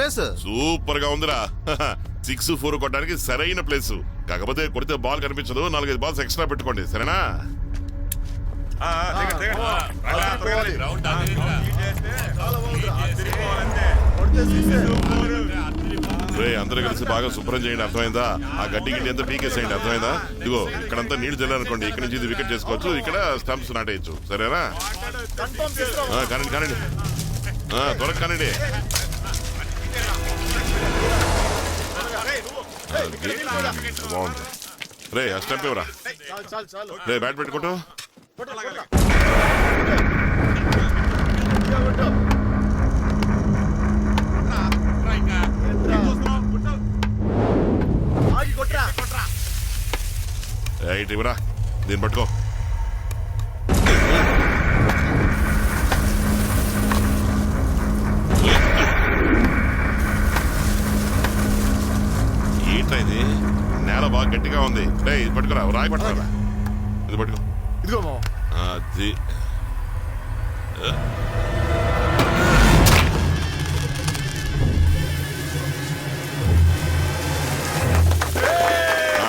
Place super గా ఉందిరా 6-4 కొట్టడానికి సరైన ప్లేస్. కాకపోతే కొడితే బాల్ కనిపించదు, 4-5 బాల్స్ ఎక్స్ట్రా పెట్టుకోండి, సరేనా? అందరూ కలిసి బాగా శుభ్రం చేయండి, అర్థమైందా? ఆ గడ్డి గిడ్డి అంతా పీకేసేయండి, అర్థమైందా? ఇదిగో ఇక్కడంతా నీళ్లు చల్లారనుకోండి, ఇక్కడ నుంచి ఇది వికెట్ చేసుకోవచ్చు, ఇక్కడ స్టంప్స్ నాటేయచ్చు, సరేనా? కానండి కానండి, త్వరగా కానండి. బాగుంది రే, ఆ స్టెప్ ఇవ్వరా రే, బ్యాట్ పెట్టుకోటు. రైట్ ఇవ్వరా, దీన్ని పట్టుకో. ఏంట్రా ఇది, నేల బాగా గట్టిగా ఉంది. ఇది పట్టుకురా, రాయి పట్టుకురా, ఇది పట్టుకో. ఇదిగో అది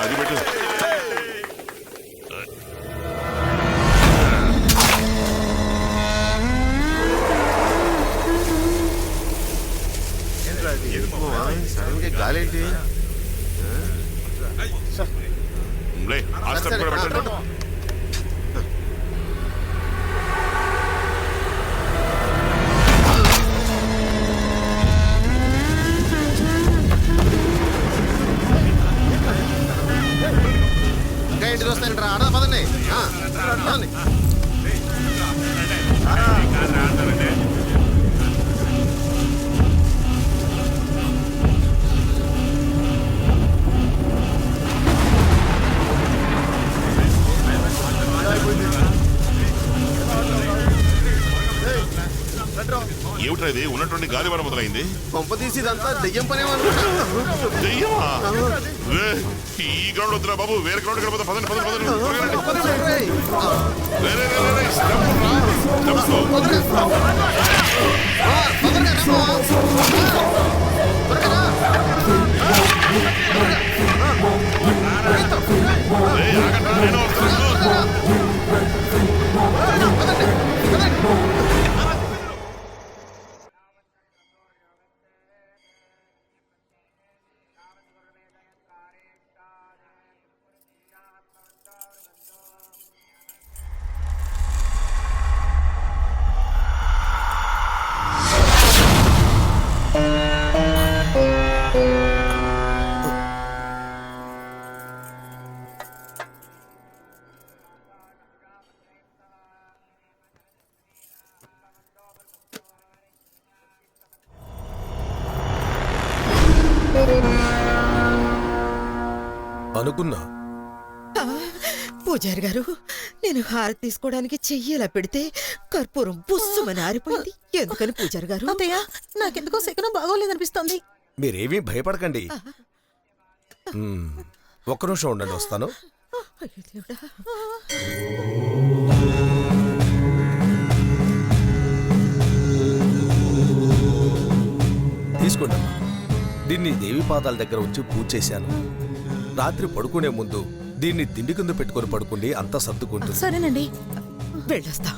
అది పెట్టు. సడన్ గా గాలి ఏంటి? ఆ స్టెప్ కూడా పెట్టండి. ఇంకా ఇంటికి వస్తాయంటారా? ఆడదా పదండి. ఏమిట్రా ఇది, ఉన్నటువంటి గాలి వర మొదలైంది. పంప తీసి ఇదంతా దెయ్యం పనే. దెయ్యమా? ఈ గ్రౌండ్ వద్దురా బాబు, వేరే గ్రౌండ్ గడపదా. పదండి పదండి పదండి. అనుకున్నా పూజారి గారు, నేను హారతి తీసుకోవడానికి చెయ్యేలా పెడితే కర్పూరం బుస్సుమని ఆరిపోయింది. ఎందుకని పూజారి గారు? అత్తయ్య, నాకెందుకో శకునం బాగోలేదనిపిస్తోంది. మీరేమీ భయపడకండి. ఒక్క నిమిషం ఉండండి, వస్తాను. తీసుకోండి. దీన్ని దేవి పాదాల దగ్గర ఉంచి పూజ చేశాను. రాత్రి పడుకునే ముందు దీన్ని తిండి కింద పెట్టుకుని పడుకుండి, అంతా సర్దుకుంటుంది. సరేనండి, వెళ్ళొస్తా.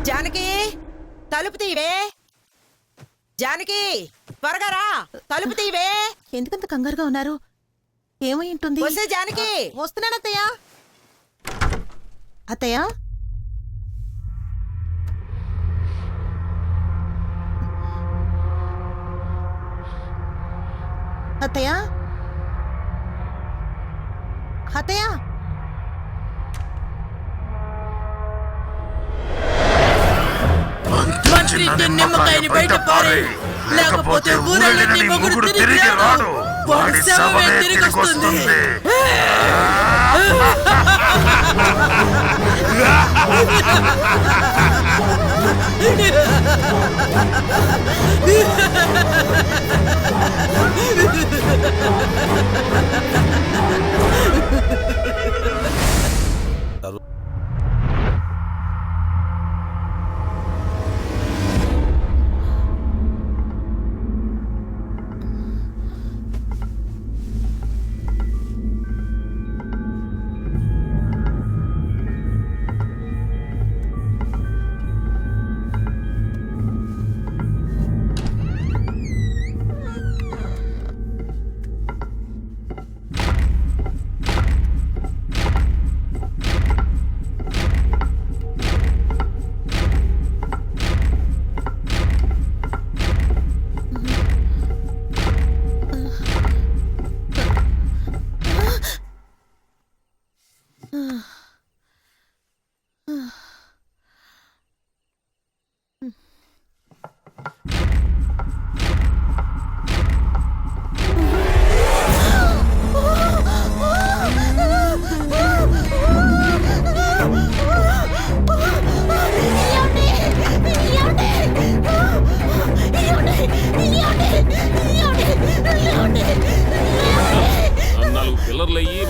జానకి, తలుపు తీవే. జానకి, త్వరగా రా, తలుపు తీవే. ఎందుకంత కంగారుగా ఉన్నారు? ఏమై ఉంటుంది? వస్తే జానకి. వస్తున్నాను అత్తయ్య. అత్తయ్య, అత్తయ్య, అత్తయ్య. నిమ్మకాయని బయట పారే, లేకపోతే ఊరలో నీ మొగుడు తిరిగి రాడు. వాడి శవమే తిరిగి వస్తుంది.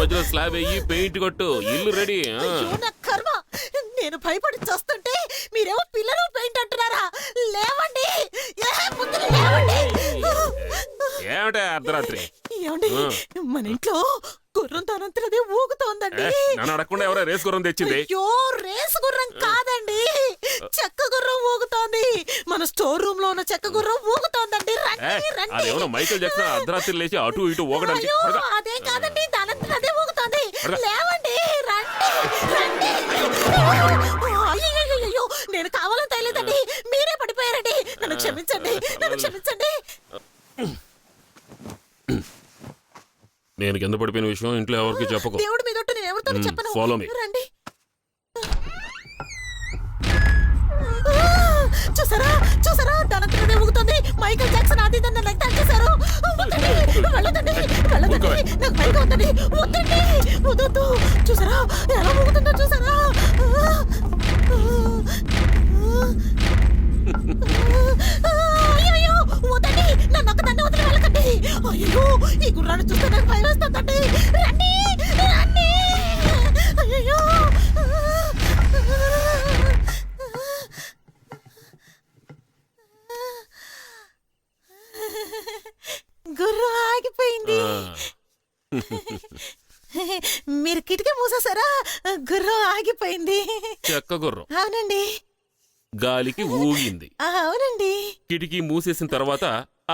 మధ్యలో స్లాబ్ అయ్యి పెయింట్ కొట్టు, ఇల్లు రెడీ. కర్మ, నేను భయపడి చేస్తుంటే మీరేమో పిల్లలు పెయింట్ అంటున్నారా? లేవండి, ఏమిటా అర్ధరాత్రి? ఏమండి, మన ఇంట్లో గుర్రం తనంతరదే ఊగుతోందండి. నన్ను అడగకుండా ఎవరో రేస్ గుర్రం తెచ్చింది? అయ్యో, రేసు గుర్రం కాదండి, చెక్క గుర్రం ఊగుతోంది. మన స్టోర్ రూమ్ లో ఉన్న చెక్క గుర్రం ఊగుతోందండి. రండి రండి. అదేమో మైకేల్ జాక్సన్ అర్ధరాత్రి లేచి అటు ఇటు ఊగడానికి. అదే కాదండి, దానంతరదే ఊగుతోంది. లేవండి, రండి రండి. అయ్యో, నేను కావాలని తేలేదండి, మీరే పడిపోయారండి. నన్ను క్షమించండి, నన్ను క్షమించండి. నేను కింద పడిపోయిన విషయం ఇంట్లో ఎవరికి చెప్పకు. దేవుడి మీద నేను ఎవరితో చెప్పను. Follow me. రండి. చూసారా చూసారా, దానంతరదే ఊగుతోంది. మైకేల్ జాక్సన్ అది దాన్ని లెక్క చేశారు. వెళ్ళదండి, వెళ్ళదండి, నాకు భయంగా ఉందండి. వద్దండి, వద్దు. చూసారా ఎలా ఊగుతుందో చూసారా? అయ్యో, వద్దండి, నన్ను ఒక్కదాన్ని వదిలి వెళ్ళకండి. అయ్యో, ఈ గుర్రాన్ని చూస్తే నాకు భయం వేస్తుందండి. రండి రండి. అయ్యో, గుర్రం ఆగిపోయింది. మీరు కిటికీ మూసేసారా? గుర్రం ఆగిపోయింది. చెక్క గుర్రం అవునండి, గాలికి ఊగింది. అవునండి, కిటికీ మూసేసిన తర్వాత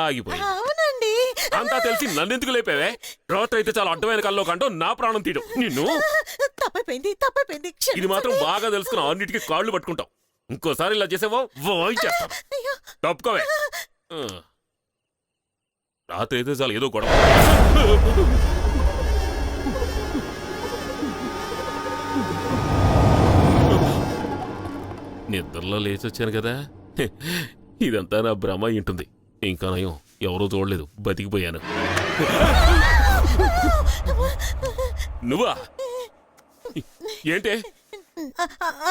ఆగిపోయింది. అవునండి. అంతా తెలిసి నన్నెందుకు లేపావే? రాత్రి అయితే చాలా అడ్డమైన కల్లో కంటూ నా ప్రాణం తీయడం. నిన్ను తప్పైపోయింది, తప్పైపోయింది. ఇది మాత్రం బాగా తెలుసుకుని అన్నిటికీ కాళ్ళు పట్టుకుంటావు. ఇంకోసారి ఇలా చేసావో వాయించేస్తాను. తప్పుకోవే. రాత్రి అయితే చాలా ఏదో గొడవ. నిద్రలో లేచి వచ్చాను కదా, ఇదంతా నా భ్రమ ఉంటుంది. ఇంకా నయం ఎవరూ చూడలేదు, బతికిపోయాను. నువ్వా? ఏంటే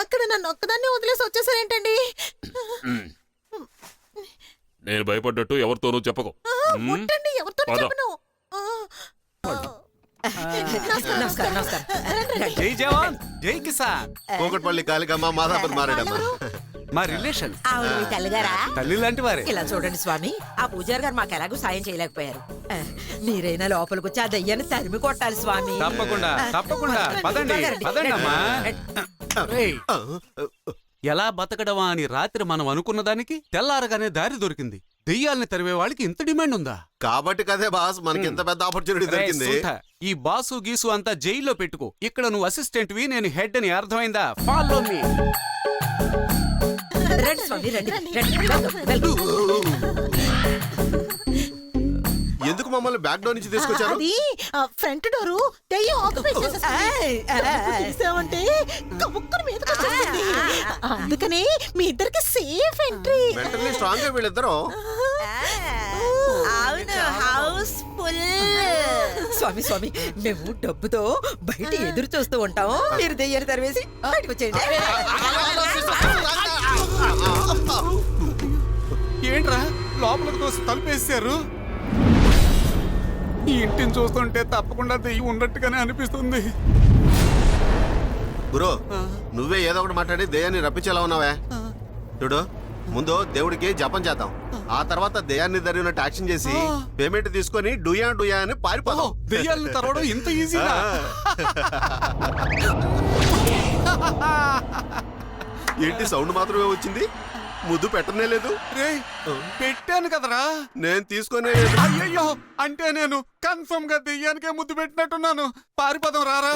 అక్కడ నన్ను ఒక్కదాన్ని వదిలేసి వచ్చేసారేంటండి? నేను భయపడ్డట్టు ఎవరితోనూ చెప్పకు. ముట్టండి, ఎవరితో చెప్పను. జై జవాన్ జై కిసాన్. కోకట్పల్లి కాళికమ్మ మాదాపతి మారేడమ్మ మా రిలేషన్. ఆవిడ మీ తల్లిగారా? తల్లి లాంటి వారే. ఇలా చూడండి స్వామి, ఆ పూజారి గారు మాకు ఎలాగో సాయం చేయలేకపోయారు. మీరైనా లోపలికి వచ్చి ఆ దయ్యాన్ని తరిమి కొట్టాలి స్వామి. తప్పకుండా తప్పకుండా. పదండి పదండి అమ్మా. రేయ్, ఎలా బతకడమా అని రాత్రి మనం అనుకున్న దానికి తెల్లారగానే దారి దొరికింది. దెయ్యాల్ని తరివే వాళ్ళకి ఇంత డిమాండ్ ఉందా? కాబట్టి కదే బాస్ మనకి ఎంత పెద్ద ఆపర్చునిటీ దొరికింది. ఈ బాసు గీసు అంతా జైల్లో పెట్టుకో. ఇక్కడ నువ్వు అసిస్టెంట్ వి, నేను హెడ్ అని అర్థమైందా? Follow me. రండి స్వామి, రండి రండి. ఎందుకు మమ్మల్ని బ్యాక్ డోర్ నుంచి తీసుకొచ్చారు? అది ఫ్రంట్ డోరు దెయ్యం ఆక్యుపై చేసేసామంటే కబుక్కుని మీదకి వచ్చేస్తుంది. అందుకనే మీ ఇద్దరికి సేఫ్ ఎంట్రీ. మెంటల్లీ స్ట్రాంగ్ గా వీళ్ళిద్దరు. అవును, హౌస్ ఫుల్. స్వామి స్వామి మేము డబ్బుతో బయట ఎదురు చూస్తూ ఉంటాం, మీరు దెయ్యాన్ని తరివేసి బయటకు వచ్చేయండి. ఏంట్రా లోపలికి తోసి తలుపేసారు? ఈ ఇంటిని చూస్తుంటే తప్పకుండా దెయ్యం ఉన్నట్టుగానే అనిపిస్తుంది. గురు నువ్వే ఏదో ఒకటి మాట్లాడి దెయ్యాన్ని రప్పించేలా ఉన్నావే. చూడు, ముందు దేవుడికి జపం చేద్దాం, ఆ తర్వాత దెయ్యాన్ని జరిగినట్టు యాక్షన్ చేసి పేమెంట్ తీసుకొని డుయా డుయా అని పారిపోదాం. దెయ్యాలను తరవడం ఇంత ఈజీగా? ఏంటి సౌండ్ మాత్రమే వచ్చింది, ముద్దు పెట్టనే లేదు. రేయ్, పెట్టాను కదరా. నేను తీసుకునే అయ్యయ్యో, అంటే నేను కన్ఫర్మ్ గా దెయ్యానికే ముద్దు పెట్టినట్టున్నాను. పారిపోదాం రారా.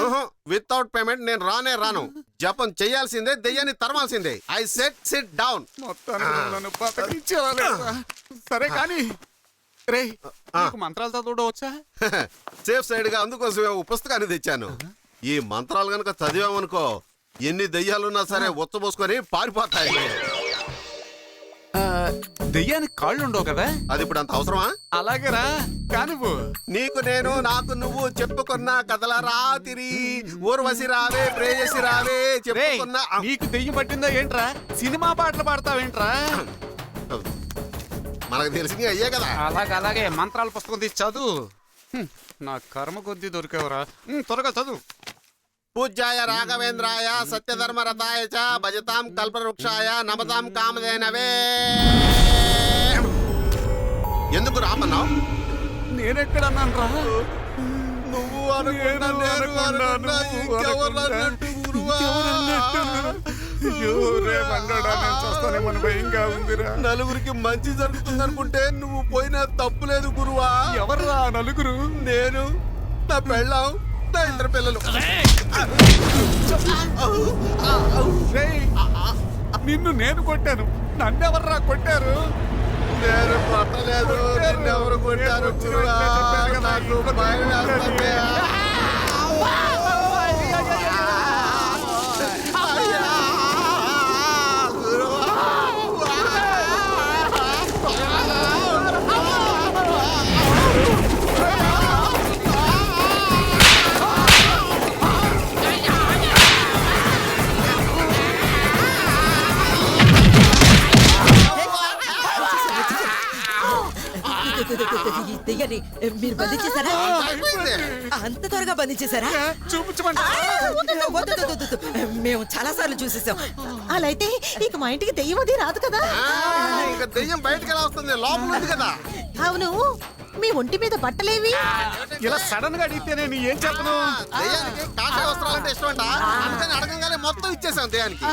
వితౌట్ పేమెంట్ నేను రానే రాను. జపం చేయాల్సిందే, దెయ్యాన్ని తరమాల్సిందే. I set sit down. మొత్తానికి నన్ను బతకించేలా లేదురా. సరే కానీ రేయ్, నీకు మంత్రాలు చదవడం సేఫ్ సైడ్ గా అందుకోసమే ఒక పుస్తకాన్ని తెచ్చాను. ఈ మంత్రాలు గనక చదివామనుకో ఎన్ని దెయ్యాలున్నా సరే ఉచ్చబోసుకొని పారిపోతాయి. దెయ్యానికి కాళ్ళు ఉండవు కదా? అది ఇప్పుడు అంత అవసరమా? అలాగేరా కానివ్వు. నీకు నేను నాకు నువ్వు చెప్పుకున్న కథల రాతిరి ఊర్వశి రావే ప్రేయసి రావే రేయ్, చెప్పుకున్న నీకు దెయ్యం పట్టిందా ఏంట్రా? సినిమా పాటలు పాడతావేంట్రా? మనకు తెలిసింది అయ్యే కదా. అలాగే మంత్రాల పుస్తకం తీసి చదువు. నా కర్మ కొద్దీ దొరికేవరా. త్వరగా చదువు. పూజ్యాయ రాఘవేంద్రాయ సత్యధర్మరథాయ చ భజతాం కల్పవృక్షాయ నమతాం కామధేనవే. ఎందుకు రామన్నావు? నేనెక్కడన్నాను రా? నువ్వు అనుకున్నా, నేను అనుకున్నా, ఇంకెవరు అన్నట్టు గురువా? నలుగురికి మంచి జరుగుతుంది అనుకుంటే నువ్వు పోయినా తప్పు లేదు గురువా. ఎవర్రా నలుగురు? నేను, నా పెళ్ళాం, నా ఇద్దరు పిల్లలు. రేయ్, నిన్ను నేను కొట్టాను, నన్నెవర్రా కొట్టారు? నేను కొట్టలేదు, నిన్నెవరు కొట్టారు గురువా? నాకు భయం వేస్తుంది. ఈ దెయ్యాన్ని మీరు బంధించేశారా? అంత త్వరగా బంధించేశారా? చూపించమంటా? వద్దు, వద్దు, వద్దు. మేము చాలా సార్లు చూసేసాం. అలా అయితే ఇక మా ఇంటికి దెయ్యం అది రాదు కదా? ఇంకా దెయ్యం బయటకు ఎలా వస్తుంది? లోపల ఉంది కదా. అవును, మీ ఒంటి మీద బట్టలేవి? ఇలా సడన్ గా అడిగితే నేను ఏం చెప్పను? దెయ్యానికి కాషాయ వస్త్రాలంటే ఇష్టం అంట, అందుకని అడగంగానే మొత్తం ఇచ్చేసాం దెయ్యానికి.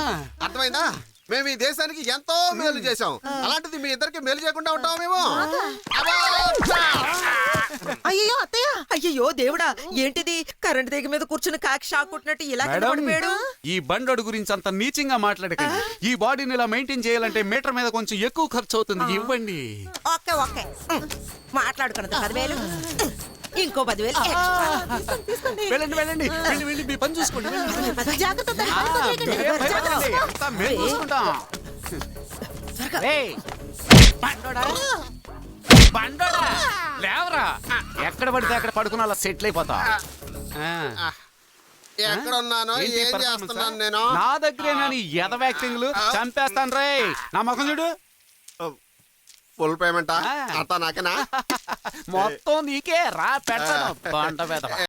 అర్థమైందా? మేము ఈ దేశానికి ఎంతో మేలు చేశాం, అలాంటిది మీ ఇద్దరికి మేలు చేయకుండా ఉంటాం మేము. అయ్యో అత్తయ్య, అయ్యో దేవుడా, ఏంటిది? కరెంట్ తీగ మీద కూర్చుని కాకి షాక్ కొట్టినట్టు ఇలా కింద మేడం, పడిపోయాడు. ఈ బండోడు గురించి అంత నీచంగా మాట్లాడకండి. ఈ బాడీని ఇలా మెయింటైన్ చేయాలంటే మీటర్ మీద కొంచెం ఎక్కువ ఖర్చు అవుతుంది. ఇవ్వండి. ఓకే ఓకే, మాట్లాడుకున్నది 10,000, ఇంకో 10,000 ఎక్స్ట్రా. వెళ్ళండి వెళ్ళండి, వెళ్ళి మీ పని చూసుకోండి. వెళ్ళండి. జాగ్రత్త అత్తయ్య, పడిపోలేకండి. మీరేం భయపడకండి, అంతా మేము చూసుకుంటాం. రేయ్, బండోడా, బండోడా, లేవరా. ఎక్కడ పడితే అక్కడ పడుకుని అలా సెటిల్ అయిపోతా. ఎక్కడున్నాను, ఏంటి ఏం performance? చేస్తున్నాను నేను? నా దగ్గరే నేను ఎదవ యాక్టింగ్లు చంపేస్తాను. రే, నా ముఖం చూడు. ఫుల్ పేమెంటా? ఆ. అంతా నాకేనా? మొత్తం నీకే రా, పెడతాను బండ పెదవ.